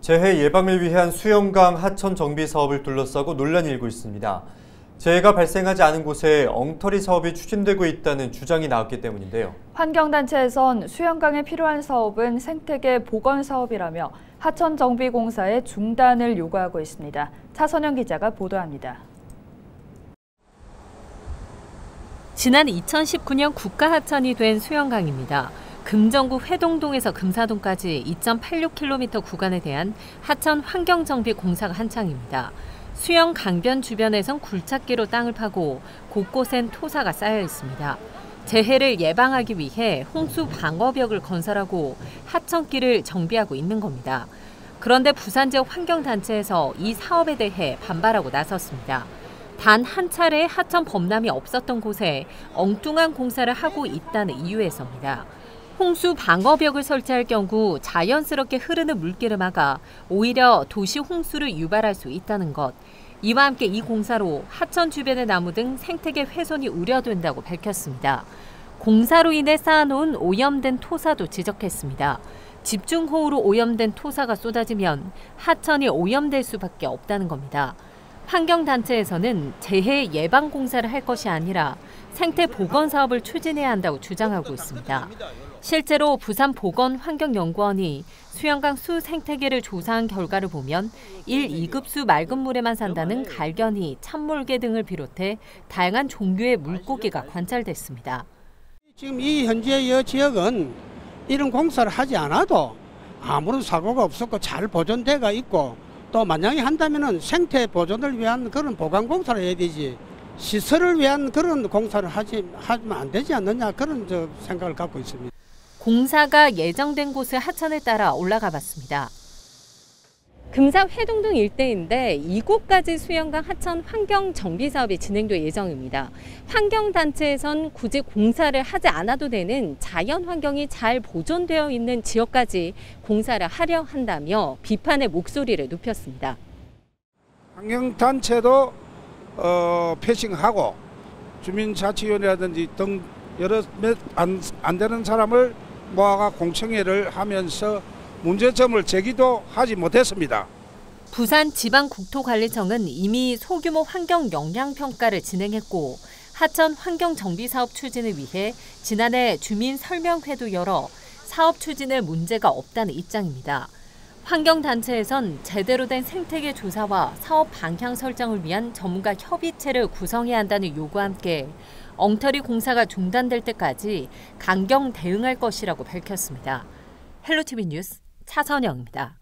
재해 예방을 위한 수영강 하천 정비 사업을 둘러싸고 논란이 일고 있습니다. 재해가 발생하지 않은 곳에 엉터리 사업이 추진되고 있다는 주장이 나왔기 때문인데요. 환경단체에선 수영강에 필요한 사업은 생태계 복원 사업이라며 하천 정비 공사의 중단을 요구하고 있습니다. 차선영 기자가 보도합니다. 지난 2019년 국가하천이 된 수영강입니다. 금정구 회동동에서 금사동까지 2.86km 구간에 대한 하천 환경정비 공사가 한창입니다. 수영 강변 주변에선 굴착기로 땅을 파고 곳곳엔 토사가 쌓여 있습니다. 재해를 예방하기 위해 홍수 방어벽을 건설하고 하천길을 정비하고 있는 겁니다. 그런데 부산 지역 환경단체에서 이 사업에 대해 반발하고 나섰습니다. 단 한 차례 하천 범람이 없었던 곳에 엉뚱한 공사를 하고 있다는 이유에서입니다. 홍수 방어벽을 설치할 경우 자연스럽게 흐르는 물길을 막아 오히려 도시 홍수를 유발할 수 있다는 것. 이와 함께 이 공사로 하천 주변의 나무 등 생태계 훼손이 우려된다고 밝혔습니다. 공사로 인해 쌓아놓은 오염된 토사도 지적했습니다. 집중호우로 오염된 토사가 쏟아지면 하천이 오염될 수밖에 없다는 겁니다. 환경단체에서는 재해 예방 공사를 할 것이 아니라 생태 복원 사업을 추진해야 한다고 주장하고 있습니다. 실제로 부산보건환경연구원이 수영강 수 생태계를 조사한 결과를 보면 1, 2급수 맑은 물에만 산다는 갈견이, 참물개 등을 비롯해 다양한 종류의 물고기가 관찰됐습니다. 지금 이 현재 이 지역은 이런 공사를 하지 않아도 아무런 사고가 없었고 잘 보존돼가 있고 또 만약에 한다면은 생태 보존을 위한 그런 보강 공사를 해야 되지 시설을 위한 그런 공사를 하면 안 되지 않느냐 그런 생각을 갖고 있습니다. 공사가 예정된 곳의 하천에 따라 올라가 봤습니다. 금사 회동동 일대인데 이곳까지 수영강 하천 환경 정비 사업이 진행될 예정입니다. 환경단체에선 굳이 공사를 하지 않아도 되는 자연 환경이 잘 보존되어 있는 지역까지 공사를 하려 한다며 비판의 목소리를 높였습니다. 환경단체도 패싱하고 주민자치위원회라든지 등 여러 안 되는 사람을 모아가 공청회를 하면서 문제점을 제기도 하지 못했습니다. 부산지방국토관리청은 이미 소규모 환경 영향평가를 진행했고 하천 환경 정비 사업 추진을 위해 지난해 주민 설명회도 열어 사업 추진에 문제가 없다는 입장입니다. 환경단체에선 제대로 된 생태계 조사와 사업 방향 설정을 위한 전문가 협의체를 구성해야 한다는 요구와 함께 엉터리 공사가 중단될 때까지 강경 대응할 것이라고 밝혔습니다. 헬로티비 뉴스 차선영입니다.